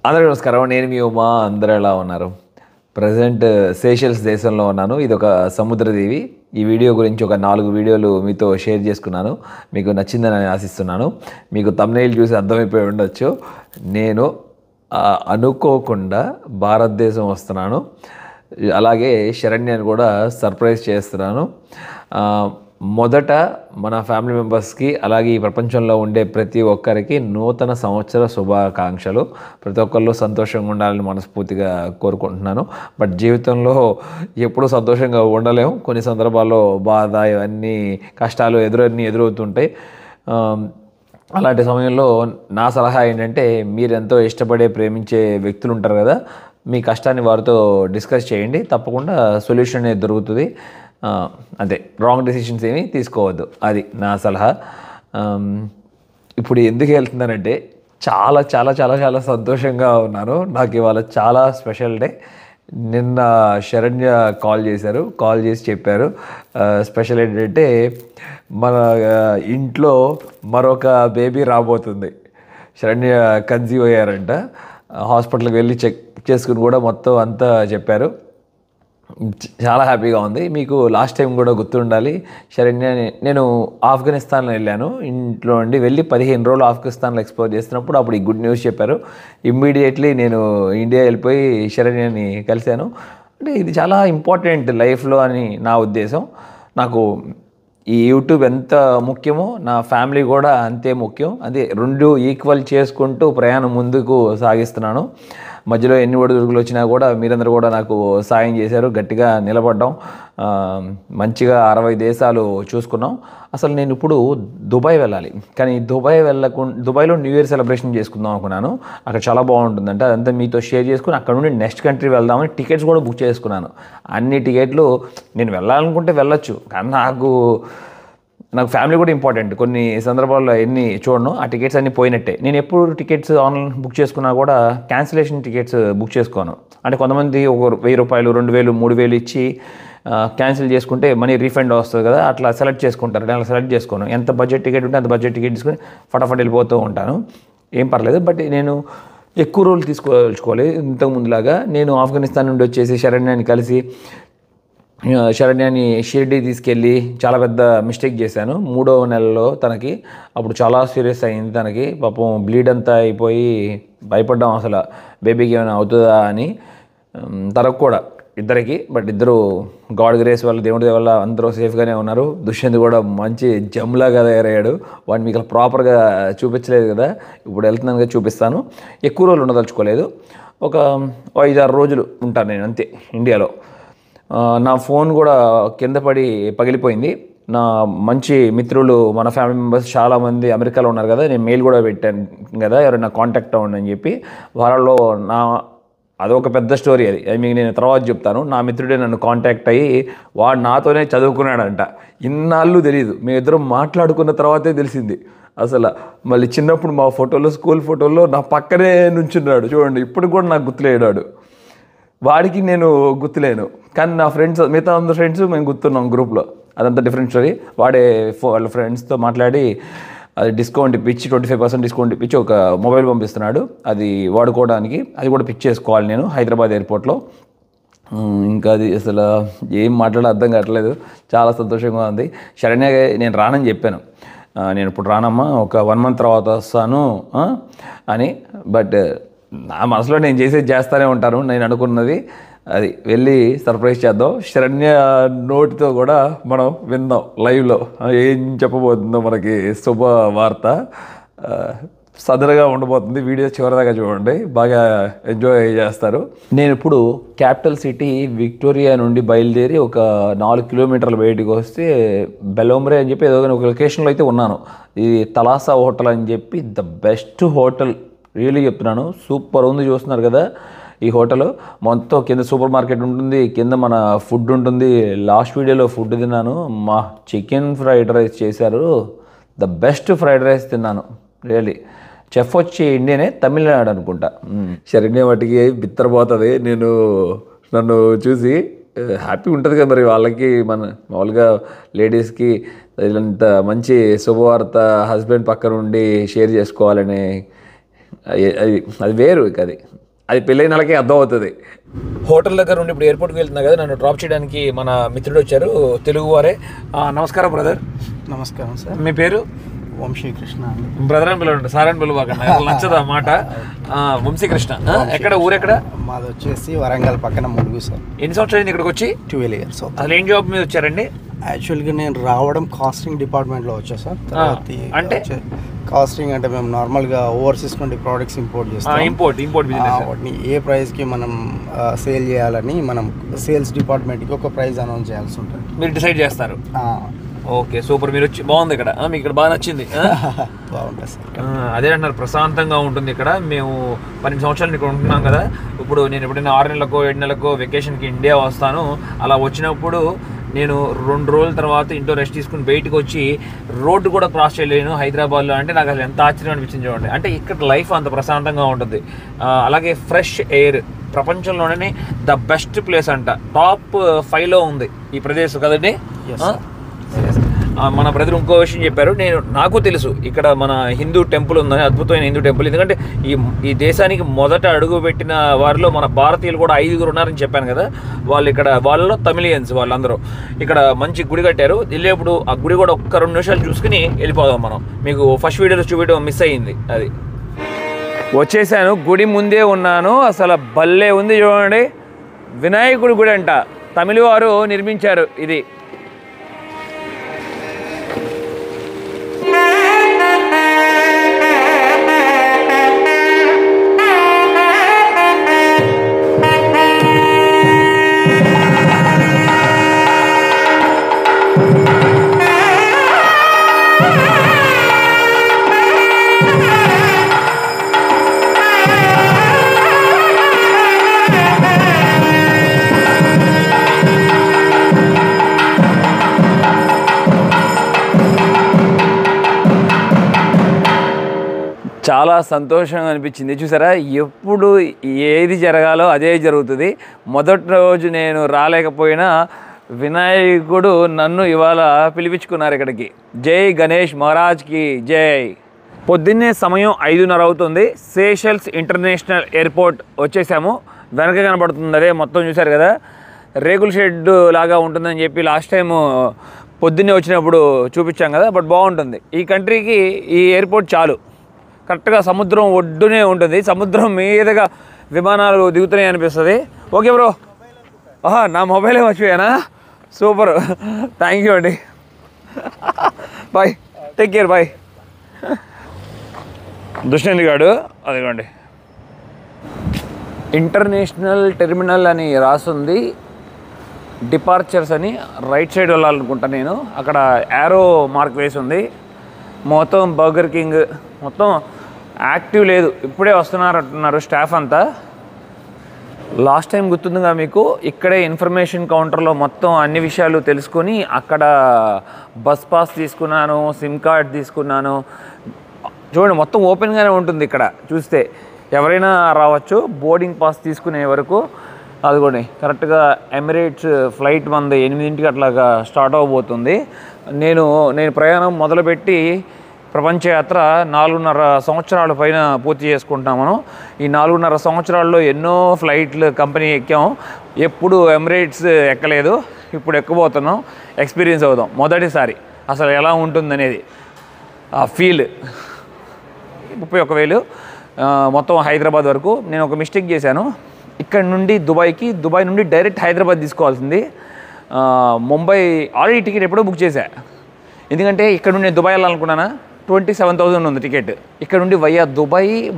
అందరికీ నమస్కారం. నేను మీ ఉమా. అందరూ ఎలా ఉన్నారు? ప్రజెంట్ సేషెల్స్ దేశంలో ఉన్నాను. ఇది ఒక సముద్రదీవి. ఈ వీడియో గురించి ఒక 4 వీడియోలు మీతో షేర్ చేసుకున్నాను. మీకు నచ్చిందని ఆశిస్తున్నాను. మీకు థంబ్నెయిల్ చూసి అర్థమైపోయి ఉండొచ్చు. నేను అనుకోకుండా భారతదేశం వస్తున్నాను. అలాగే శరణ్యని కూడా సర్ప్రైజ్ చేస్తున్నాను. మొదట మన ఫ్యామిలీ మెంబర్స్కి అలాగే ఈ ప్రపంచంలో ఉండే ప్రతి ఒక్కరికి నూతన సంవత్సర శుభాకాంక్షలు. ప్రతి ఒక్కళ్ళు సంతోషంగా ఉండాలని మనస్ఫూర్తిగా కోరుకుంటున్నాను. బట్ జీవితంలో ఎప్పుడూ సంతోషంగా ఉండలేము. కొన్ని సందర్భాల్లో బాధ, ఇవన్నీ కష్టాలు ఎదురవుతుంటాయి. అలాంటి సమయంలో నా సలహా ఏంటంటే, మీరెంతో ఇష్టపడే ప్రేమించే వ్యక్తులు ఉంటారు కదా, మీ కష్టాన్ని వారితో డిస్కస్ చేయండి. తప్పకుండా సొల్యూషన్ అనేది దొరుకుతుంది. అదే రాంగ్ డెసిషన్స్ ఏమీ తీసుకోవద్దు. అది నా సలహా. ఇప్పుడు ఎందుకు వెళ్తున్నానంటే, చాలా చాలా చాలా చాలా సంతోషంగా ఉన్నాను. నాకు ఇవాళ చాలా స్పెషల్ డే. నిన్న శరణ్య కాల్ చేసి చెప్పారు స్పెషల్ ఏంటంటే, మన ఇంట్లో మరొక బేబీ రాబోతుంది. శరణ్య కన్సీవ్ అయ్యారంట. హాస్పిటల్కి వెళ్ళి చెక్ చేసుకుని కూడా మొత్తం అంతా చెప్పారు. చాలా హ్యాపీగా ఉంది. మీకు లాస్ట్ టైం కూడా గుర్తుండాలి, శరణ్య నేను ఆఫ్ఘనిస్తాన్లో వెళ్ళాను. ఇంట్లో నుండి వెళ్ళి 15 రోజులు ఆఫ్ఘనిస్తాన్లో ఎక్స్ప్లోర్ చేస్తున్నప్పుడు అప్పుడు ఈ గుడ్ న్యూస్ చెప్పారు. ఇమ్మీడియట్లీ నేను ఇండియా వెళ్ళిపోయి శరణ్యని కలిశాను. అంటే ఇది చాలా ఇంపార్టెంట్ లైఫ్లో అని నా ఉద్దేశం. నాకు ఈ యూట్యూబ్ ఎంత ముఖ్యమో నా ఫ్యామిలీ కూడా అంతే ముఖ్యం. అదే రెండు ఈక్వల్ చేసుకుంటూ ప్రయాణం ముందుకు సాగిస్తున్నాను. మధ్యలో ఎన్ని ఒడిదుడుకులు వచ్చినా కూడా మీరందరూ కూడా నాకు సాయం చేశారు. గట్టిగా నిలబడ్డాం. మంచిగా 60 దేశాలు చూసుకున్నాం. అసలు నేను ఇప్పుడు దుబాయ్ వెళ్ళాలి, కానీ దుబాయ్లో న్యూ ఇయర్ సెలబ్రేషన్ చేసుకుందాం అనుకున్నాను. అక్కడ చాలా బాగుంటుందంట. అదంతా మీతో షేర్ చేసుకుని అక్కడ నుండి నెక్స్ట్ కంట్రీ వెళ్దామని టికెట్స్ కూడా బుక్ చేసుకున్నాను. అన్ని టికెట్లు నేను వెళ్ళాలనుకుంటే వెళ్ళొచ్చు, కానీ నాకు ఫ్యామిలీ కూడా ఇంపార్టెంట్. కొన్ని సందర్భాల్లో ఎన్ని చూడను, ఆ టికెట్స్ అన్నీ పోయినట్టే. నేను ఎప్పుడు టికెట్స్ ఆన్లైన్ బుక్ చేసుకున్నా కూడా క్యాన్సిలేషన్ టికెట్స్ బుక్ చేసుకోను. అంటే కొంతమంది ఒక 1000 రూపాయలు, 2000, 3000 ఇచ్చి క్యాన్సిల్ చేసుకుంటే మనీ రీఫండ్ వస్తుంది కదా, అట్లా సెలెక్ట్ చేసుకుంటారు. నేను అలా సెలెక్ట్ చేసుకోను. ఎంత బడ్జెట్ టికెట్ ఉంటే అంత బడ్జెట్ టికెట్ తీసుకొని ఫటాఫట్ వెళ్ళిపోతూ ఉంటాను. ఏం పర్లేదు. బట్ నేను ఎక్కువ రోజులు తీసుకోవాలి. ఇంతకుముందులాగా నేను ఆఫ్ఘనిస్తాన్ నుండి వచ్చేసి శరణ్యాన్ని షిర్డీ తీసుకెళ్ళి చాలా పెద్ద మిస్టేక్ చేశాను 3వ నెలలో తనకి. అప్పుడు చాలా సీరియస్ అయింది తనకి. పాపం బ్లీడ్ అంతా అయిపోయి భయపడ్డాం అసలు బేబీకి ఏమైనా అవుతుందా అని. తనకు కూడా ఇద్దరికి. బట్ ఇద్దరు గాడ్ గ్రేస్ వల్ల, దేవుడి వల్ల అందరూ సేఫ్గానే ఉన్నారు. దుష్యంత్ కూడా మంచి జమ్లాగా తయారయ్యాడు. వాడిని మీకు ప్రాపర్గా చూపించలేదు కదా, ఇప్పుడు వెళ్తున్నాను కదా చూపిస్తాను. ఎక్కువ రోజులు ఉండదలుచుకోలేదు. ఒక 5-6 రోజులు ఉంటాను నేను అంతే ఇండియాలో. నా ఫోన్ కూడా కింద పడి పగిలిపోయింది. నా మంచి మిత్రులు, మన ఫ్యామిలీ మెంబర్స్ చాలామంది అమెరికాలో ఉన్నారు కదా, నేను మెయిల్ కూడా పెట్టాను కదా ఎవరైనా కాంటాక్ట్ అవ్వండి అని చెప్పి. వాళ్ళలో అదొక పెద్ద స్టోరీ. అది మీకు నేను తర్వాత చెప్తాను. నా మిత్రుడే నన్ను కాంటాక్ట్ అయ్యి వాడు నాతోనే చదువుకున్నాడంట. ఇన్నాళ్ళు తెలియదు, మేమిద్దరం మాట్లాడుకున్న తర్వాతే తెలిసింది అసలు. మళ్ళీ చిన్నప్పుడు మా ఫోటోలో, స్కూల్ ఫోటోల్లో నా పక్కనే నుంచున్నాడు చూడండి. ఇప్పుడు కూడా నాకు గుర్తులేడాడు. వాడికి నేను గుర్తులేను, కానీ నా ఫ్రెండ్స్, మిగతా అందరు ఫ్రెండ్స్ మేము గుర్తున్నాం గ్రూప్లో. అదంతా డిఫరెంట్ స్టోరీ. వాడే వాళ్ళ ఫ్రెండ్స్తో మాట్లాడి అది డిస్కౌంట్ ఇప్పించి 25% డిస్కౌంట్ ఇప్పించి ఒక మొబైల్ పంపిస్తున్నాడు, అది వాడుకోవడానికి. అది కూడా పిక్ చేసుకోవాలి నేను హైదరాబాద్ ఎయిర్పోర్ట్లో. ఇంకా అది అసలు ఏం మాట్లాడో అర్థం కావట్లేదు. చాలా సంతోషంగా ఉంది. శరణ్య నేను రానని చెప్పాను, నేను ఇప్పుడు రానమ్మా, ఒక 1 month తర్వాత వస్తాను అని. బట్ నా మనసులో నేను చేస్తానే ఉంటాను. నేను అనుకున్నది అది వెళ్ళి సర్ప్రైజ్ చేద్దాం. శరణ్య నోటితో కూడా మనం విందాం లైవ్లో ఏం చెప్పబోతుందో మనకి శుభవార్త. సదరుగా ఉండబోతుంది. వీడియో చివరిదాకా చూడండి, బాగా ఎంజాయ్ చేస్తారు. నేను ఇప్పుడు క్యాపిటల్ సిటీ విక్టోరియా నుండి బయలుదేరి ఒక 4 కిలోమీటర్ల బయటికి వస్తే బెలోమ్రే అని చెప్పి ఏదో ఒక లొకేషన్లో అయితే ఉన్నాను. ఇది తలాసా హోటల్ అని చెప్పి ద బెస్ట్ హోటల్, రియల్లీ చెప్తున్నాను. సూపర్ ఉంది. చూస్తున్నారు కదా ఈ హోటల్. మొత్తం కింద సూపర్ మార్కెట్ ఉంటుంది, కింద మన ఫుడ్ ఉంటుంది. లాస్ట్ వీడియోలో ఫుడ్ తిన్నాను. మా చికెన్ ఫ్రైడ్ రైస్ చేశారు. ద బెస్ట్ ఫ్రైడ్ రైస్ తిన్నాను రియల్లీ. చెఫ్ వచ్చి ఇండియనే, తమిళనాడు అనుకుంటా. శరణ్య వాటికి బిత్తరపోతుంది నన్ను చూసి. హ్యాపీ ఉంటుంది కదా మరి వాళ్ళకి. మన మామూలుగా లేడీస్కి ఇలాంత మంచి శుభవార్త హస్బెండ్ పక్క నుండి షేర్ చేసుకోవాలని అది వేరు ఇక అది పెళ్ళైన వాళ్ళకి అర్థం అవుతుంది. హోటల్ దగ్గర నుండి ఇప్పుడు ఎయిర్పోర్ట్కి వెళ్తున్నా కదా, నన్ను డ్రాప్ చేయడానికి మన మిత్రుడు వచ్చారు, తెలుగు వారే. నమస్కారం బ్రదర్. నమస్కారం సార్. మీ పేరు? వంశీకృష్ణ. బ్రదర్ అని పిలవండి, సార్ అని పిలవకండి, నచ్చదు అన్నమాట. వంశీకృష్ణ. ఎక్కడ ఊరెక్కడ? మాది వచ్చేసి వరంగల్ పక్కన ములుగు సార్. ఎన్ని సంవత్సరాలు అయింది ఇక్కడికి వచ్చి? 12 years. అసలు ఏం జాబ్ మీద వచ్చారండి? యాక్చువల్గా నేను రావడం కాస్టింగ్ డిపార్ట్మెంట్లో వచ్చా సార్. అంటే కాస్టింగ్ అంటే మేము నార్మల్గా ఓవర్సీస్ నుండి ప్రోడక్ట్స్ ఇంపోర్ట్ చేస్తాం. ఇంపోర్ట్ వాటిని ఏ ప్రైస్కి మనం సేల్ చేయాలని మనం సేల్స్ డిపార్ట్మెంట్కి ఒక ప్రైస్ అనౌన్స్ చేయాల్సి ఉంటుంది. మీరు డిసైడ్ చేస్తారు. Okay, super. మీరు వచ్చి బాగుంది ఇక్కడ, మీకు ఇక్కడ బాగా నచ్చింది. బాగుంటుంది సార్. అదే అంటారు, ప్రశాంతంగా ఉంటుంది ఇక్కడ. మేము 12 సంవత్సరాలు ఇక్కడ ఉంటున్నాం కదా. ఇప్పుడు నేను ఎప్పుడైనా 6 నెలలకో 7 నెలలకో వెకేషన్కి ఇండియా వస్తాను. అలా వచ్చినప్పుడు నేను 2 రోజుల తర్వాత ఇంట్లో రెస్ట్ తీసుకుని బయటకు వచ్చి రోడ్డు కూడా క్రాస్ చేయలేను హైదరాబాద్లో. అంటే నాకు అసలు ఎంత ఆశ్చర్యం అనిపించింది చూడండి. అంటే ఇక్కడ లైఫ్ అంత ప్రశాంతంగా ఉంటుంది. అలాగే ఫ్రెష్ ఎయిర్, ప్రపంచంలోనే ద బెస్ట్ ప్లేస్ అంట, టాప్ 5లో ఉంది ఈ ప్రదేశం కదండి. మన బ్రదర్ ఇంకో విషయం చెప్పారు, నాకు తెలుసు ఇక్కడ మన హిందూ టెంపుల్ ఉందని, అద్భుతమైన హిందూ టెంపుల్. ఎందుకంటే ఈ దేశానికి మొదట అడుగు పెట్టిన వారిలో మన భారతీయులు కూడా 5 ఉన్నారని చెప్పాను కదా. వాళ్ళు ఇక్కడ, వాళ్ళలో తమిళియన్స్ వాళ్ళందరూ ఇక్కడ మంచి గుడి కట్టారు. వెళ్ళేప్పుడు ఆ గుడి కూడా ఒక్క 2 నిమిషాలు చూసుకుని వెళ్ళిపోదాం మనం. మీకు ఫస్ట్ వీడియోలో చూపించడం మిస్ అయ్యింది. అది వచ్చేసాను, గుడి ముందే ఉన్నాను. అసలు భలే ఉంది చూడండి. వినాయకుడి గుడి అంట, తమిళ వారు నిర్మించారు ఇది. చాలా సంతోషంగా అనిపించింది. చూసారా, ఎప్పుడు ఏది జరగాలో అదే జరుగుతుంది. మొదటి రోజు నేను రాలేకపోయినా వినాయకుడు నన్ను ఇవాళ పిలిపించుకున్నారు ఇక్కడికి. జై గణేష్ మహారాజ్కి జై. పొద్దున్నే సమయం 5:30 అవుతుంది. సేషెల్స్ ఇంటర్నేషనల్ ఎయిర్పోర్ట్ వచ్చేసాము. వెనక కనబడుతుంది అదే మొత్తం, చూశారు కదా, రేకుల షెడ్ లాగా ఉంటుందని చెప్పి లాస్ట్ టైం పొద్దున్నే వచ్చినప్పుడు చూపించాం కదా. బట్ బాగుంటుంది ఈ కంట్రీకి. ఈ ఎయిర్పోర్ట్ చాలు, కరెక్ట్గా సముద్రం ఒడ్డునే ఉంటుంది. సముద్రం మీదుగా విమానాలు దిగుతున్నాయి అనిపిస్తుంది. Okay bro. నా మొబైలే మర్చిపోయానా? సూపర్, థ్యాంక్ యూ అండి. Bye, take care, bye. Dushyant గాడు అదిగోండి, ఇంటర్నేషనల్ టెర్మినల్ అని రాస్తుంది. డిపార్చర్స్ అని రైట్ సైడ్ వెళ్ళాలనుకుంటా నేను. అక్కడ యారో మార్క్ వేసి ఉంది. మొత్తం బర్గర్ కింగ్ మొత్తం యాక్టివ్ లేదు, ఇప్పుడే వస్తున్నారు అంటున్నారు స్టాఫ్ అంతా. లాస్ట్ టైం గుర్తుందిగా మీకు, ఇక్కడే ఇన్ఫర్మేషన్ కౌంటర్లో మొత్తం అన్ని విషయాలు తెలుసుకొని అక్కడ బస్ పాస్ తీసుకున్నాను, సిమ్ కార్డ్ తీసుకున్నాను. చూడండి, మొత్తం ఓపెన్గానే ఉంటుంది ఇక్కడ. చూస్తే ఎవరైనా రావచ్చు బోర్డింగ్ పాస్ తీసుకునే వరకు. అదిగోండి, కరెక్ట్గా ఎమిరేట్స్ ఫ్లైట్ మంది 8 అట్లాగా స్టార్ట్ అవ్వబోతుంది. నేను ప్రయాణం మొదలుపెట్టి ప్రపంచయాత్ర 4.5 సంవత్సరాల పైన పూర్తి చేసుకుంటున్నాం మనం. ఈ 4.5 సంవత్సరాల్లో ఎన్నో ఫ్లైట్లు కంపెనీ ఎక్కాం, ఎప్పుడు ఎమిరేట్స్ ఎక్కలేదు. ఇప్పుడు ఎక్కబోతున్నాం, ఎక్స్పీరియన్స్ అవుదాం మొదటిసారి అసలు ఎలా ఉంటుందనేది. ఆ ఫీల్ 31,000 మొత్తం హైదరాబాద్ వరకు. నేను ఒక మిస్టేక్ చేశాను, ఇక్కడ నుండి దుబాయ్ నుండి డైరెక్ట్ హైదరాబాద్ తీసుకోవాల్సింది. ముంబై ఆల్రెడీ టికెట్ ఎప్పుడో బుక్ చేశా. ఎందుకంటే ఇక్కడ నుండి నేను దుబాయ్ వెళ్ళాలనుకున్నానా, 27,000 ఉంది టికెట్. ఇక్కడ నుండి వయ్యా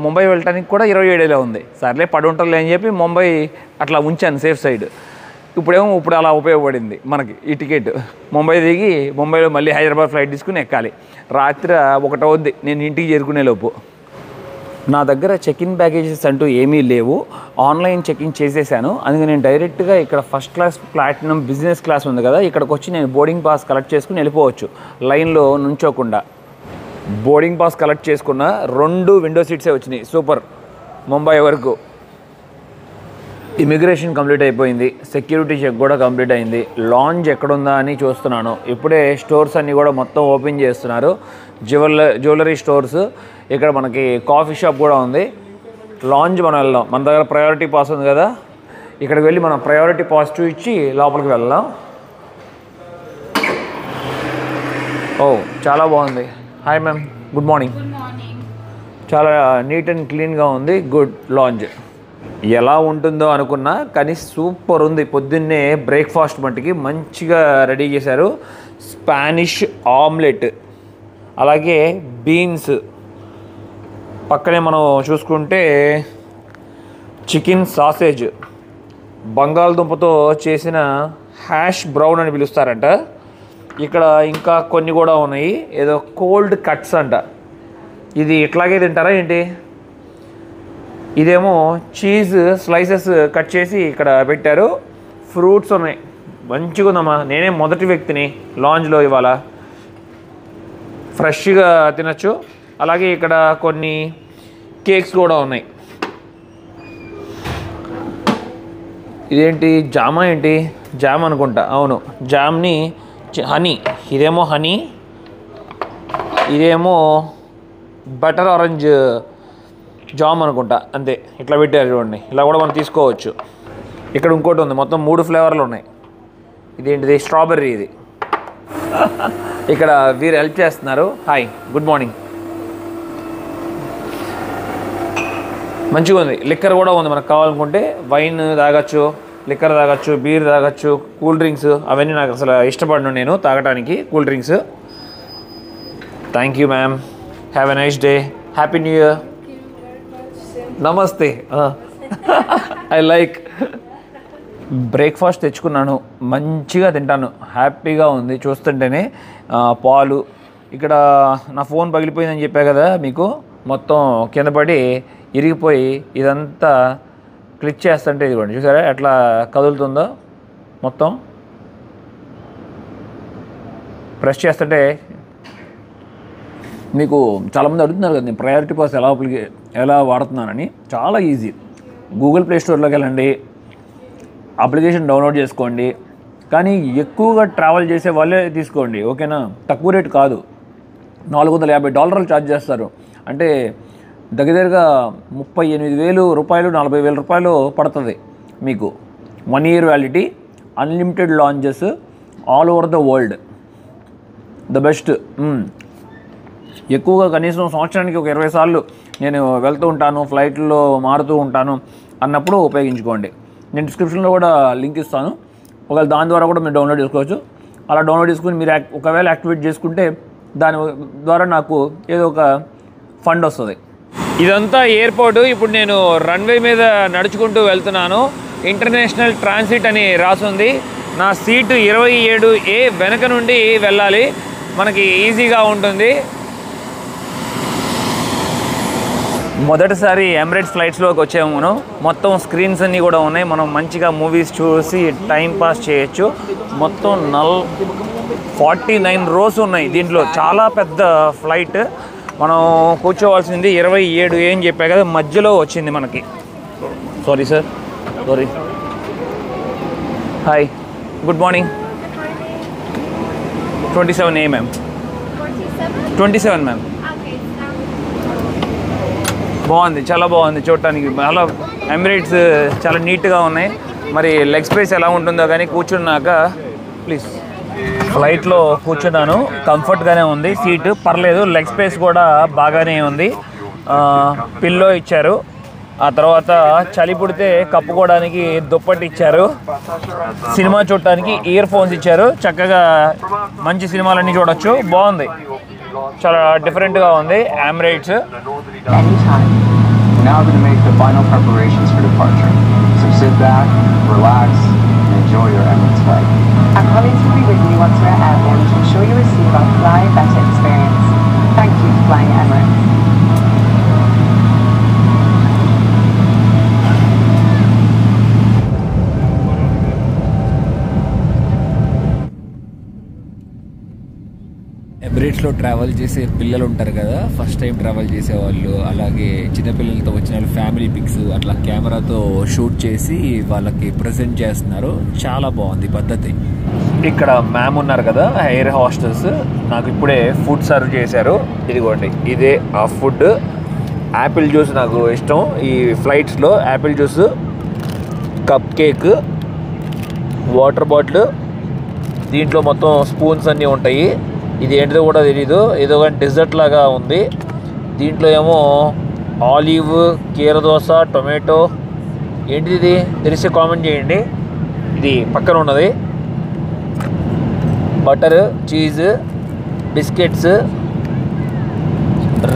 ముంబై వెళ్ళడానికి కూడా 27,000 ఉంది. సర్లే పడి ఉంటారులే అని చెప్పి ముంబై అట్లా ఉంచాను సేఫ్ సైడ్. ఇప్పుడు అలా ఉపయోగపడింది మనకి ఈ టికెట్. ముంబై దిగి ముంబైలో మళ్ళీ హైదరాబాద్ ఫ్లైట్ తీసుకుని ఎక్కాలి. రాత్రి 1 అవుద్ది నేను ఇంటికి చేరుకునే లోపు. నా దగ్గర చెక్-ఇన్ బ్యాగేజెస్ అంటూ ఏమీ లేవు, ఆన్లైన్ చెక్-ఇన్ చేసేసాను. అందుకని నేను డైరెక్ట్గా ఇక్కడ first class, platinum, business class ఉంది కదా, ఇక్కడికి వచ్చి నేను బోర్డింగ్ పాస్ కలెక్ట్ చేసుకుని వెళ్ళిపోవచ్చు లైన్లో నుంచోకుండా. బోర్డింగ్ పాస్ కలెక్ట్ చేసుకున్న 2 విండో సీట్సే వచ్చినాయి. సూపర్. ముంబై వరకు ఇమిగ్రేషన్ కంప్లీట్ అయిపోయింది, సెక్యూరిటీ చెక్ కూడా కంప్లీట్ అయింది. లాంజ్ ఎక్కడుందా అని చూస్తున్నాను. ఇప్పుడే స్టోర్స్ అన్నీ కూడా మొత్తం ఓపెన్ చేస్తున్నారు. జ్యువెలరీ స్టోర్స్, ఇక్కడ మనకి కాఫీ షాప్ కూడా ఉంది. లాంజ్ మనం వెళ్దాం. మన దగ్గర ప్రయారిటీ పాస్ ఉంది కదా, ఇక్కడికి వెళ్ళి మనం ప్రయారిటీ పాస్ ఇచ్చి లోపలికి వెళ్దాం. ఓ చాలా బాగుంది. Hi ma'am, good morning. చాలా నీట్ అండ్ క్లీన్గా ఉంది. Good lounge. ఎలా ఉంటుందో అనుకున్నా కానీ సూపర్ ఉంది. పొద్దున్నే బ్రేక్ఫాస్ట్ మట్టికి మంచిగా రెడీ చేశారు. స్పానిష్ ఆమ్లెట్, అలాగే బీన్స్, పక్కనే మనం చూసుకుంటే చికెన్ సాసేజ్, బంగాళదుంపతో చేసిన హ్యాష్ బ్రౌన్ అని పిలుస్తారంట. ఇక్కడ ఇంకా కొన్ని కూడా ఉన్నాయి. ఏదో కోల్డ్ కట్స్ అంట. ఇది ఇట్లాగే తింటారా ఏంటి? ఇదేమో చీజ్ స్లైసెస్ కట్ చేసి ఇక్కడ పెట్టారు. ఫ్రూట్స్ ఉన్నాయి. మంచిగా ఉందమ్మా. నేనే మొదటి వ్యక్తిని లాంజ్లో ఇవాళ. ఫ్రెష్గా తినచ్చు. అలాగే ఇక్కడ కొన్ని కేక్స్ కూడా ఉన్నాయి. ఇదేంటి జామా? ఏంటి జామ్ అనుకుంటా. అవును, జామ్ని హనీ. ఇదేమో హనీ, ఇదేమో బటర్ ఆరెంజ్ జామ్ అనుకుంటా. అంతే, ఇట్లా పెట్టారు చూడండి. ఇలా కూడా మనం తీసుకోవచ్చు. ఇక్కడ ఇంకోటి ఉంది, మొత్తం 3 ఫ్లేవర్లు ఉన్నాయి. ఇదేంటిది? స్ట్రాబెర్రీ. ఇది ఇక్కడ వీరు హెల్ప్ చేస్తున్నారు. Hi, good morning. మంచిగా ఉంది. లిక్కర్ కూడా ఉంది. మనకు కావాలనుకుంటే వైన్ తాగొచ్చు, లిక్కర్ తాగొచ్చు, బీర్ తాగొచ్చు, కూల్ డ్రింక్స్. అవన్నీ నాకు అసలు ఇష్టపడను నేను తాగడానికి cool drinks. Thank you ma'am. Have a nice day. Happy new year. నమస్తే. I like. బ్రేక్ఫాస్ట్ తెచ్చుకున్నాను. మంచిగా తింటాను. హ్యాపీగా ఉంది చూస్తుంటేనే. పాలు. ఇక్కడ నా ఫోన్ పగిలిపోయిందని చెప్పా కదా మీకు, మొత్తం కింద పడి ఇరిగిపోయి ఇదంతా క్లిక్ చేస్తుంటే ఇదిగోండి చూసారా ఎట్లా కదులుతుందో. మొత్తం ప్రెస్ చేస్తుంటే మీకు చాలామంది అడుగుతున్నారు కదా నేను ప్రయారిటీ పాస్ ఎలా వాడుతున్నానని. చాలా ఈజీ. గూగుల్ ప్లే స్టోర్లోకి వెళ్ళండి, అప్లికేషన్ డౌన్లోడ్ చేసుకోండి. కానీ ఎక్కువగా ట్రావెల్ చేసే వాళ్ళే తీసుకోండి, ఓకేనా? తక్కువ రేటు కాదు. $450 ఛార్జ్ చేస్తారు. అంటే దగ్గరగా 38,000 రూపాయలు, 40,000 రూపాయలు పడుతుంది మీకు. 1 year validity, unlimited launches all over the world. The best. ఎక్కువగా కనీసం సంవత్సరానికి ఒక 20 సార్లు నేను వెళ్తూ ఉంటాను, ఫ్లైట్లో మారుతూ ఉంటాను అన్నప్పుడు ఉపయోగించుకోండి. నేను డిస్క్రిప్షన్లో కూడా లింక్ ఇస్తాను. ఒకవేళ దాని ద్వారా కూడా మీరు డౌన్లోడ్ చేసుకోవచ్చు. అలా డౌన్లోడ్ చేసుకుని మీరు ఒకవేళ యాక్టివేట్ చేసుకుంటే దాని ద్వారా నాకు ఏదో ఒక ఫండ్ వస్తుంది. ఇదంతా ఎయిర్పోర్టు. ఇప్పుడు నేను రన్వే మీద నడుచుకుంటూ వెళ్తున్నాను. ఇంటర్నేషనల్ ట్రాన్సిట్ అని రాసుంది. నా సీటు 27A. వెనక నుండి వెళ్ళాలి, మనకి ఈజీగా ఉంటుంది. మొదటిసారి ఎమిరేట్స్ ఫ్లైట్స్లోకి వచ్చాము మనం. మొత్తం స్క్రీన్స్ అన్నీ కూడా ఉన్నాయి. మనం మంచిగా మూవీస్ చూసి టైం పాస్ చేయొచ్చు. మొత్తం 49 rows ఉన్నాయి దీంట్లో. చాలా పెద్ద ఫ్లైట్. మనం కూర్చోవాల్సింది 27A అని చెప్పా కదా, మధ్యలో వచ్చింది మనకి. Sorry sir, sorry. Hi, good morning. 27A ma'am. 27 ma'am. బాగుంది, చాలా బాగుంది చూడటానికి. చాలా ఎమిరేట్స్ చాలా నీట్గా ఉన్నాయి. మరి లెగ్ స్పేస్ ఎలా ఉంటుందో కానీ కూర్చున్నాక ప్లీజ్. ఫ్లైట్లో కూర్చున్నాను, కంఫర్ట్గానే ఉంది. సీటు పర్లేదు, లెగ్ స్పేస్ కూడా బాగానే ఉంది. పిల్లో ఇచ్చారు. ఆ తర్వాత చలి పుడితే కప్పుకోవడానికి దుప్పటి ఇచ్చారు. సినిమా చూడటానికి ఇయర్ ఫోన్స్ ఇచ్చారు. చక్కగా మంచి సినిమాలన్నీ చూడొచ్చు. బాగుంది, చాలా డిఫరెంట్గా ఉంది Emirates. Now we're going to make the final preparations for departure. So sit back, relax, and enjoy your Emirates flight. Our colleagues will be with you once we're airborne to ensure you receive our Fly Better experience. Thank you for flying Emirates. ఎమిరేట్స్లో ఫ్లైట్స్లో travel చేసే పిల్లలు ఉంటారు కదా, first time travel చేసేవాళ్ళు, అలాగే చిన్నపిల్లలతో వచ్చిన వాళ్ళు ఫ్యామిలీ పిక్స్ అట్లా కెమెరాతో షూట్ చేసి వాళ్ళకి ప్రజెంట్ చేస్తున్నారు. చాలా బాగుంది పద్ధతి. ఇక్కడ మ్యామ్ ఉన్నారు కదా, ఎయిర్ హోస్టెస్, నాకు ఇప్పుడే ఫుడ్ సర్వ్ చేశారు. ఇదిగోండి, ఇదే ఆ ఫుడ్. యాపిల్ జ్యూస్ నాకు ఇష్టం ఈ ఫ్లైట్స్లో. Apple juice, cupcake, water bottle, దీంట్లో మొత్తం స్పూన్స్ అన్నీ ఉంటాయి. ఇది ఏంటిదో కూడా తెలీదు, ఏదో కానీ డెజర్ట్ లాగా ఉంది. దీంట్లో ఏమో ఆలివ్, కీరదోస, టొమాటో, ఏంటిది ఇది తెలిసి కామెంట్ చేయండి. ఇది పక్కన ఉన్నది butter, cheese, biscuits,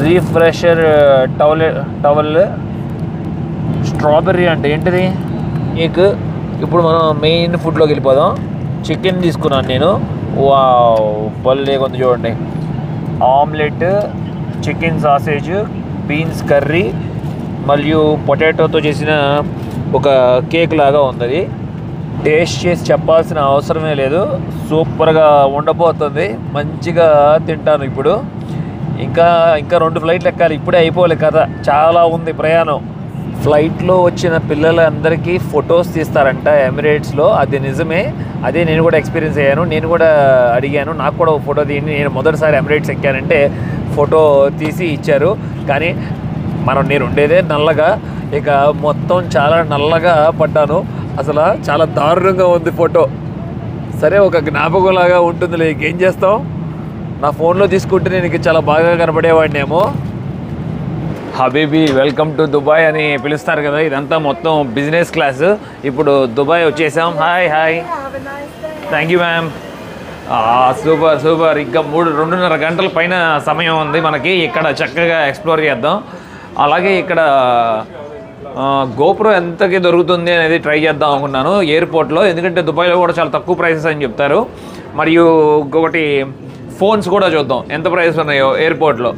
refresher towel, strawberry అంటే ఏంటిది కేక్. ఇప్పుడు మనం మెయిన్ ఫుడ్లోకి వెళ్ళిపోదాం. చికెన్ తీసుకున్నాను నేను. వావ్, భలే ఉంది చూడండి. Omelette, chicken sausage, beans curry మరియు పొటాటోతో చేసిన ఒక కేక్ లాగా ఉంది. టేస్ట్ చేసి చెప్పాల్సిన అవసరమే లేదు, సూపర్గా ఉండబోతుంది. మంచిగా తింటాను ఇప్పుడు. ఇంకా 2 ఫ్లైట్లు ఎక్కాలి, ఇప్పుడే అయిపోలే కదా, చాలా ఉంది ప్రయాణం. ఫ్లైట్లో వచ్చిన పిల్లలందరికీ ఫొటోస్ తీస్తారంట ఎమిరేట్స్లో. అది నిజమే, అదే నేను కూడా ఎక్స్పీరియన్స్ అయ్యాను. నేను కూడా అడిగాను, నాకు కూడా ఫోటో తీయండి, నేను మొదటిసారి ఎమిరేట్స్ ఎక్కానంటే ఫోటో తీసి ఇచ్చారు. కానీ నేను ఉండేదే నల్లగా, ఇక మొత్తం చాలా నల్లగా పడ్డాను. అసలు చాలా దారుణంగా ఉంది ఫోటో. సరే, ఒక జ్ఞాపకంలాగా ఉంటుందిలే, ఇంకేం చేస్తాం. నా ఫోన్లో తీసుకుంటే నేను చాలా బాగా కనపడేవాడినేమో. హబీబీ వెల్కమ్ టు దుబాయ్ అని పిలుస్తారు కదా, ఇదంతా మొత్తం బిజినెస్ క్లాస్. ఇప్పుడు దుబాయ్ వచ్చేసాం. Hi hi, thank you ma'am. Super super. ఇంకా 2.5 గంటల పైన సమయం ఉంది మనకి. ఇక్కడ చక్కగా ఎక్స్ప్లోర్ చేద్దాం. అలాగే ఇక్కడ గోప్రో ఎంతకి దొరుకుతుంది అనేది ట్రై చేద్దాం అనుకున్నాను ఎయిర్పోర్ట్లో, ఎందుకంటే దుబాయ్లో కూడా చాలా తక్కువ ప్రైసెస్ అని చెప్తారు. మరియు ఇంకొకటి ఫోన్స్ కూడా చూద్దాం ఎంత ప్రైస్ ఉన్నాయో ఎయిర్పోర్ట్లో.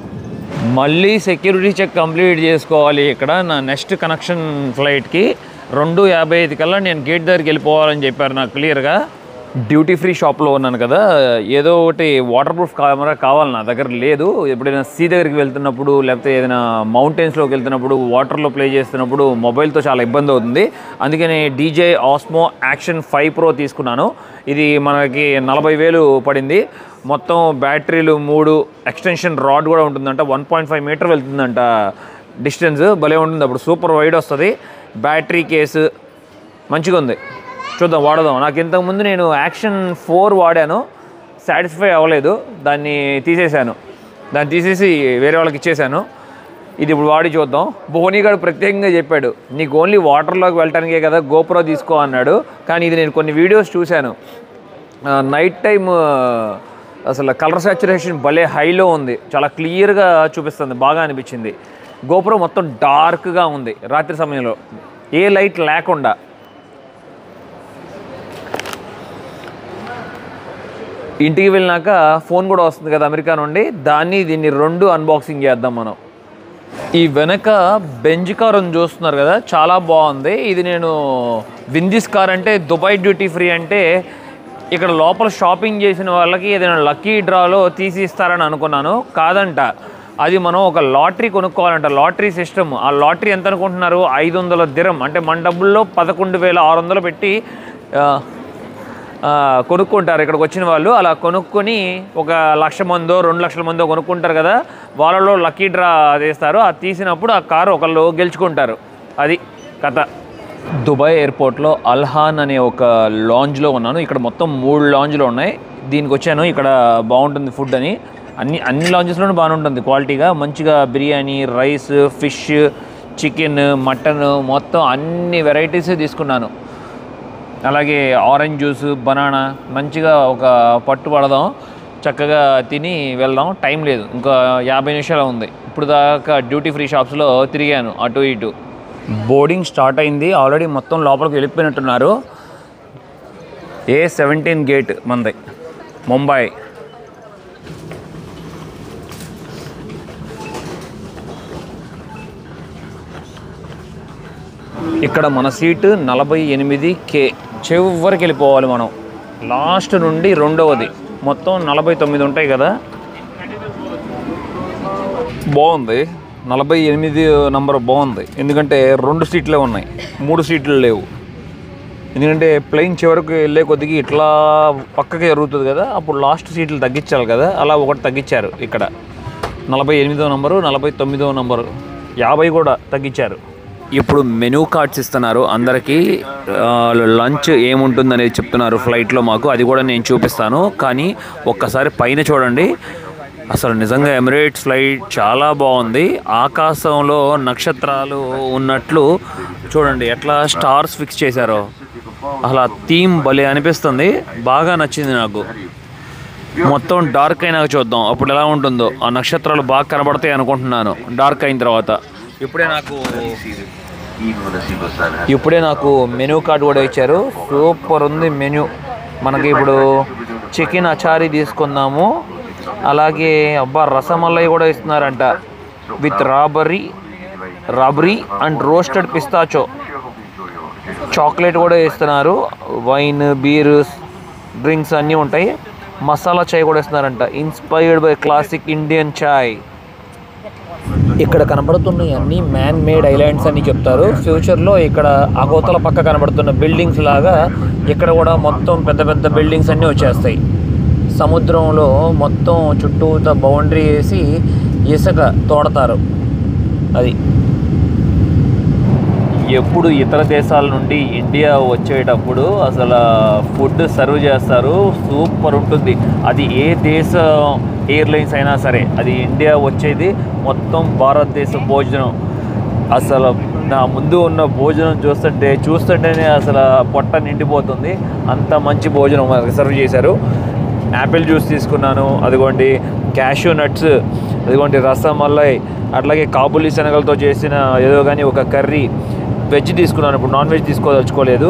మళ్ళీ సెక్యూరిటీ చెక్ కంప్లీట్ చేసుకోవాలి ఇక్కడ. నా నెక్స్ట్ కనెక్షన్ ఫ్లైట్కి 2:55 కల్లా నేను గేట్ దగ్గరికి వెళ్ళిపోవాలని చెప్పారు నాకు క్లియర్గా. డ్యూటీ ఫ్రీ షాప్లో ఉన్నాను కదా, ఏదో ఒకటి వాటర్ ప్రూఫ్ కెమెరా కావాలి, నా దగ్గర లేదు. ఎప్పుడైనా సీ దగ్గరికి వెళ్తున్నప్పుడు, లేకపోతే ఏదైనా మౌంటైన్స్లోకి వెళ్తున్నప్పుడు, వాటర్లో ప్లే చేస్తున్నప్పుడు మొబైల్తో చాలా ఇబ్బంది అవుతుంది. అందుకని DJI Osmo Action 5 Pro తీసుకున్నాను. ఇది మనకి 40,000 పడింది. మొత్తం బ్యాటరీలు 3, ఎక్స్టెన్షన్ రాడ్ కూడా ఉంటుందంట. 1.5 మీటర్ వెళ్తుందంట డిస్టెన్స్, భలే ఉంటుంది. అప్పుడు సూపర్ వైడ్ వస్తుంది. బ్యాటరీ కేసు మంచిగా ఉంది, చూద్దాం, వాడదాం. నాకు ఇంతకుముందు నేను Action 4 వాడాను, సాటిస్ఫై అవ్వలేదు, దాన్ని తీసేసాను. దాన్ని తీసేసి వేరే వాళ్ళకి ఇచ్చేసాను. ఇది ఇప్పుడు వాడి చూద్దాం. బోనీగాడు ప్రత్యేకంగా చెప్పాడు, నీకు ఓన్లీ వాటర్లోకి వెళ్ళటానికే కదా గోప్రో తీసుకో అన్నాడు. కానీ ఇది నేను కొన్ని వీడియోస్ చూశాను, నైట్ టైం అసలు కలర్ సాచురేషన్ భలే హైలో ఉంది, చాలా క్లియర్గా చూపిస్తుంది, బాగా అనిపించింది. గోప్రో మొత్తం డార్క్గా ఉంది రాత్రి సమయంలో, ఏ లైట్ లేకుండా. ఇంటికి వెళ్ళినాక ఫోన్ కూడా వస్తుంది కదా అమెరికా నుండి, దీన్ని 2 అన్బాక్సింగ్ చేద్దాం మనం. ఈ వెనక బెంజ్ కార్ అని చూస్తున్నారు కదా, చాలా బాగుంది. ఇది నేను విందిస్ కార్ అంటే దుబాయ్ డ్యూటీ ఫ్రీ అంటే ఇక్కడ లోపల షాపింగ్ చేసిన వాళ్ళకి ఏదైనా లక్కీ డ్రాలో తీసి ఇస్తారని అనుకున్నాను. కాదంట, అది మనం ఒక లాటరీ కొనుక్కోవాలంట, లాటరీ సిస్టమ్. ఆ లాటరీ ఎంత అనుకుంటున్నారు? 500 దిరం, అంటే మన డబ్బుల్లో 11,600 పెట్టి కొనుక్కుంటారు ఇక్కడికి వచ్చిన వాళ్ళు. అలా కొనుక్కొని 1,00,000 మందో 2,00,000 మందో కొనుక్కుంటారు కదా, వాళ్ళలో లక్కీ డ్రా తీస్తారు. అది తీసినప్పుడు ఆ కారు ఒకళ్ళు గెలుచుకుంటారు. అది కథ. దుబాయ్ ఎయిర్పోర్ట్లో అల్హాన్ అనే ఒక లాంజ్లో ఉన్నాను. ఇక్కడ మొత్తం 3 లాంజ్లు ఉన్నాయి. దీనికి వచ్చాను, ఇక్కడ బాగుంటుంది ఫుడ్ అని. అన్ని లాంజెస్లోనూ బాగానే ఉంటుంది క్వాలిటీగా, మంచిగా biryani, rice, fish, chicken, mutton, మొత్తం అన్ని వెరైటీస్ తీసుకున్నాను. అలాగే ఆరెంజ్ జ్యూస్, బనానా, మంచిగా ఒక పట్టు పడదాం, చక్కగా తిని వెళ్దాం. టైం లేదు, ఇంకా 50 నిమిషాలు ఉంది. ఇప్పుడు దాకా డ్యూటీ ఫ్రీ షాప్స్లో తిరిగాను అటు ఇటు. బోర్డింగ్ స్టార్ట్ అయింది ఆల్రెడీ, మొత్తం లోపలికి వెళ్ళిపోయినట్టున్నారు. A17 గేట్ మంది, ముంబై. ఇక్కడ మన సీటు 48K, చివరికి వెళ్ళిపోవాలి మనం, లాస్ట్ నుండి 2వది. మొత్తం 49 ఉంటాయి కదా, బాగుంది. 48 నంబర్ బాగుంది, ఎందుకంటే 2 సీట్లే ఉన్నాయి, 3 సీట్లు లేవు. ఎందుకంటే ప్లేన్ చివరికి వెళ్ళే కొద్దికి ఇట్లా పక్కకి జరుగుతుంది కదా, అప్పుడు లాస్ట్ సీట్లు తగ్గించాలి కదా, అలా ఒకటి తగ్గించారు. ఇక్కడ 48వ నంబరు, 49వ నంబరు, 50 కూడా తగ్గించారు. ఇప్పుడు మెనూ కార్డ్స్ ఇస్తున్నారు అందరికీ. లంచ్ ఏముంటుందనేది చెప్తున్నారు ఫ్లైట్లో మాకు, అది కూడా నేను చూపిస్తాను. కానీ ఒక్కసారి పైన చూడండి, అసలు నిజంగా ఎమిరేట్స్ ఫ్లైట్ చాలా బాగుంది. ఆకాశంలో నక్షత్రాలు ఉన్నట్లు చూడండి, ఎట్లా స్టార్స్ ఫిక్స్ చేశారో. అసలు థీమ్ భలే అనిపిస్తుంది, బాగా నచ్చింది నాకు. మొత్తం డార్క్ అయినాక చూద్దాం అప్పుడు ఎలా ఉంటుందో. ఆ నక్షత్రాలు బాగా కనబడతాయి అనుకుంటున్నాను డార్క్ అయిన తర్వాత. ఇప్పుడే నాకు మెనూ కార్డు కూడా ఇచ్చారు, సూపర్ ఉంది మెనూ. మనకి ఇప్పుడు చికెన్ అచారీ తీసుకుందాము, అలాగే రసమలై కూడా ఇస్తున్నారంట, with rabri and roasted pistachio. Chocolate కూడా ఇస్తున్నారు, వైన్, బీర్, డ్రింక్స్ అన్నీ ఉంటాయి. మసాలా చాయ్ కూడా ఇస్తున్నారంట, ఇన్స్పైర్డ్ బై క్లాసిక్ ఇండియన్ చాయ్. ఇక్కడ కనబడుతున్న అన్ని మ్యాన్ మేడ్ ఐలాండ్స్ అని చెప్తారు. ఫ్యూచర్లో ఇక్కడ అగోతల పక్క కనబడుతున్న బిల్డింగ్స్ లాగా ఇక్కడ కూడా మొత్తం పెద్ద పెద్ద బిల్డింగ్స్ అన్నీ వచ్చేస్తాయి. సముద్రంలో మొత్తం చుట్టూత బౌండరీ వేసి ఇసుక తోడతారు. అది ఎప్పుడు ఇతర దేశాల నుండి ఇండియా వచ్చేటప్పుడు అసలు ఫుడ్ సర్వ్ చేస్తారు, సూపర్ ఉంటుంది. అది ఏ దేశ ఎయిర్లైన్స్ అయినా సరే, అది ఇండియా వచ్చేది మొత్తం భారతదేశ భోజనం. అసలు నా ముందు ఉన్న భోజనం చూస్తుంటేనే అసలు పొట్ట నిండిపోతుంది, అంత మంచి భోజనం మనకు సర్వ్ చేశారు. యాపిల్ జ్యూస్ తీసుకున్నాను, అదిగోండి క్యాష్యూ నట్స్, అదిగోండి రసమలై, అట్లాగే కాబూలీ శనగలతో చేసిన ఏదో కానీ ఒక కర్రీ. వెజ్ తీసుకున్నాను, ఇప్పుడు నాన్ వెజ్ తీసుకోదలుచుకోలేదు.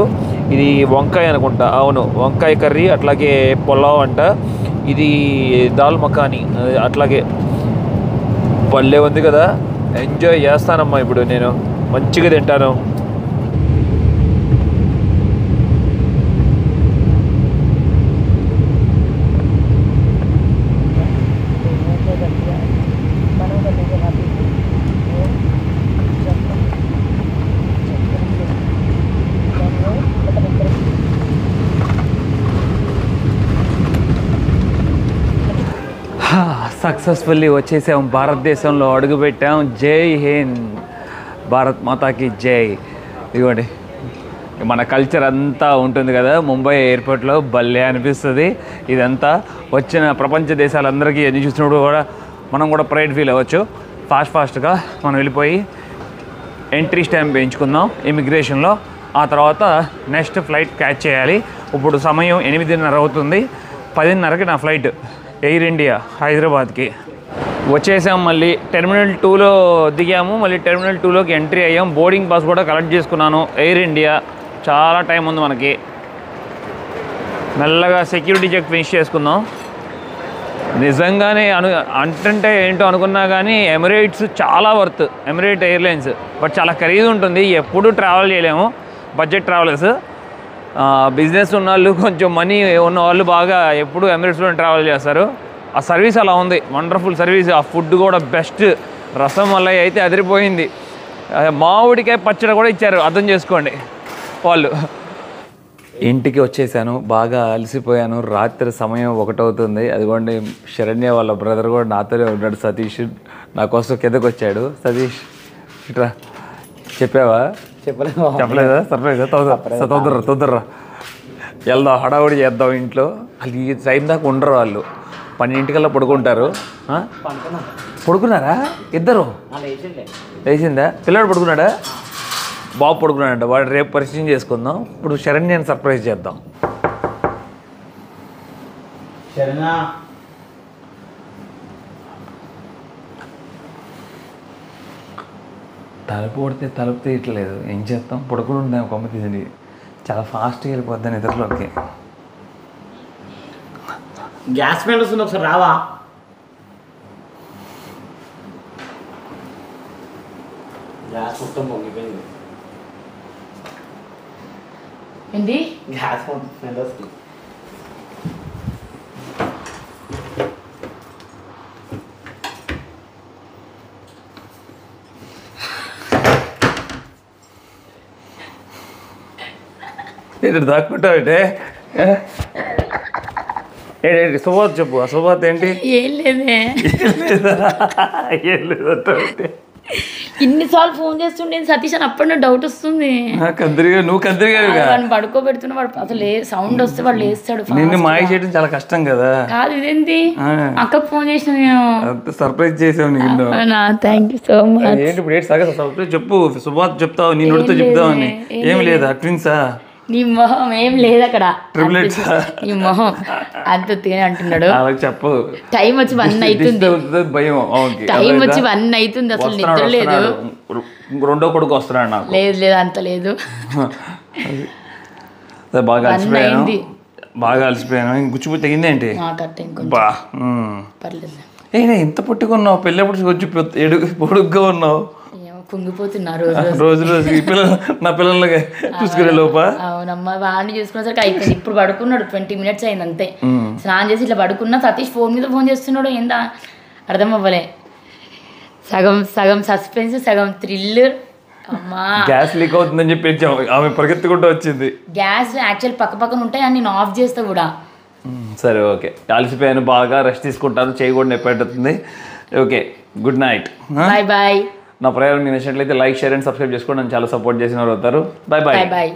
ఇది వంకాయ అనుకుంటా, అవును వంకాయ కర్రీ, అట్లాగే పులావ్ అంట, ఇది దాల్ మఖానీ, అట్లాగే భలే ఉంది కదా. ఎంజాయ్ చేస్తానమ్మా, ఇప్పుడు నేను మంచిగా తింటాను. సక్సెస్ఫుల్లీ వచ్చేసాం, భారతదేశంలో అడుగుపెట్టాం. జై హింద్, భారత్ మాతాకి జై. ఇదిగోండి మన కల్చర్ అంతా ఉంటుంది కదా ముంబై ఎయిర్పోర్ట్లో, భలే అనిపిస్తుంది ఇదంతా. వచ్చిన ప్రపంచ దేశాలందరికీ ఎన్ని చూసినప్పుడు కూడా మనం కూడా ప్రైడ్ ఫీల్ అవ్వచ్చు. ఫాస్ట్గా మనం వెళ్ళిపోయి ఎంట్రీ స్టాంప్ వేయించుకుందాం ఇమిగ్రేషన్లో. ఆ తర్వాత నెక్స్ట్ ఫ్లైట్ క్యాచ్ చేయాలి. ఇప్పుడు సమయం 8:30 అవుతుంది, 10:30కి నా ఫ్లైట్ ఎయిర్ ఇండియా హైదరాబాద్కి. వచ్చేసాం, మళ్ళీ టెర్మినల్ 2లో దిగాము, మళ్ళీ టెర్మినల్ 2లోకి ఎంట్రీ అయ్యాం. బోర్డింగ్ పాస్ కూడా కలెక్ట్ చేసుకున్నాను. ఎయిర్ ఇండియా చాలా టైం ఉంది మనకి, మెల్లగా సెక్యూరిటీ చెక్ ఫినిష్ చేసుకుందాం. నిజంగానే అంటే ఏంటో అనుకున్నా కానీ ఎమిరేట్స్ చాలా వర్త్, ఎమిరేట్ ఎయిర్లైన్స్. బట్ చాలా ఖరీదు ఉంటుంది, ఎప్పుడూ ట్రావెల్ చేయలేము బడ్జెట్ ట్రావెలర్స్. బిజినెస్ ఉన్న వాళ్ళు, కొంచెం మనీ ఉన్న వాళ్ళు బాగా ఎప్పుడు ఎమిరేట్స్లో ట్రావెల్ చేస్తారు. ఆ సర్వీస్ అలా ఉంది, వండర్ఫుల్ సర్వీస్. ఆ ఫుడ్ కూడా బెస్ట్, రసమలై అయితే అదిరిపోయింది. మామిడికాయ పచ్చడి కూడా ఇచ్చారు, అర్థం చేసుకోండి వాళ్ళు. ఇంటికి వచ్చేసాను, బాగా అలసిపోయాను. రాత్రి సమయం 1 అవుతుంది. అదిగోండి శరణ్య వాళ్ళ బ్రదర్ కూడా నాతోనే ఉన్నాడు, సతీష్. నా కోసం కిందకు వచ్చాడు. సతీష్ ఇట్రా, చెప్పావా? చెప్పలేదా? సర్ప్రైజ్. తొందరరా వెళ్దాం, హడావుడి చేద్దాం ఇంట్లో. అది ఈ టైం దాకా ఉండరు వాళ్ళు, 12 పడుకుంటారు. పడుకున్నారా ఇద్దరు? లేచిందా? పిల్లాడు పడుకున్నాడా? బాబు పడుకున్నాడంట, వాడు రేపు పరిచయం చేసుకుందాం. ఇప్పుడు శరణ్యని సర్ప్రైజ్ చేద్దాం. తలుపు కొడితే తలుపు తీయట్లేదు, ఏం చేస్తాం? పడుకుని ఉందాం, కొమ్మ తీసింది. చాలా ఫాస్ట్గా వెళ్ళిపోద్దాం నిద్రలోకి. గ్యాస్ మ్యాన్ వస్తుంది, ఒకసారి రావా? గ్యాస్ మొత్తం పొంగిపోయింది. ఏంటి? గ్యాస్ మొత్తం వస్తుంది. ఏంటి దాక్కుంటావు అంటే ఏంటి శుభాత్ చెప్పు. ఆ శుభాత్ ఏంటి? ఏం లేదే. ఏం లేదంటే ఇన్నిసార్లు ఫోన్ చేస్తుండే సతీష్ అని అప్పటి డౌట్ వస్తుంది. నువ్వు కదిరిగా వాడిని పడుకోబెడుతున్నా, వాడు అసలు సౌండ్ వస్తే వాడు లేస్తాడు. నిన్ను మాయ చేయడం చాలా కష్టం కదా. కాదు ఇదేంటి అక్కకు ఫోన్ చేసిన నేను సర్ప్రైజ్ చేసావు నిన్ను. Thank you so much. ఏంటి ఇప్పుడు ఏంటి సగం సర్ప్రైజ్ చెప్పు. శుభాత్ చెప్తావు, నీ నోటితో చెప్తావని. ఏం లేదా ట్విన్సా? నీ మొహం ఏం లేదు అక్కడ. ట్రిపులెట్స్ నీ మొహం అంత తినే అంటున్నాడు. అలా చెప్పదు. టైం వచ్చి 1 అవుతుంది. భయం. టైం వచ్చి 1 అవుతుంది. అసలు నిద్ర లేదు. రెండో కొడుకు వస్తున్నాడు నాకు. లేదు అంత లేదు. బాగా అలసిపోయాను. గుచ్చిపోయి తగింది ఏంటి? బా పర్లేదు. ఇంత పొట్టుకున్నావు, పెళ్ళప్పుడు వచ్చి పొడుగ్గా ఉన్నావు. కుంగిపోతున్నారు రోజు నా పిల్లలకి చూసుకునే లోప. అవునమ్మా, వాడిని చూసుకునేసరికి అయిపోయింది. ఇప్పుడు పడుకున్నాడు, 20 minutes అయింది అంతే. స్నానం చేసి ఇట్లా పడుకున్నా, సతీష్ ఫోన్ మీద ఫోన్ చేస్తున్నాడు. ఏందా అర్థం అవ్వలే. సగం సస్పెన్స్, సగం థ్రిల్లర్. అమ్మా గ్యాస్ లీక్ అవుతుందని చెప్పి ఆమె పరిగెత్తుకుంటూ వచ్చింది. గ్యాస్ యాక్చువల్ పక్కన ఉంటాయి అని నేను ఆఫ్ చేస్తా కూడా. సరే ఓకే, అలసిపోయాను, బాగా రెస్ట్ తీసుకుంటాను, చేయకూడదు నొప్పి పెడుతుంది. Okay, good night. Bye bye. నా ప్రయాణం నచ్చినట్లయితే లైక్, షేర్ అండ్ సబ్స్క్రైబ్ చేసుకోండి. నన్ను చాలా సపోర్ట్ చేసిన వారు అవుతారు. Bye bye.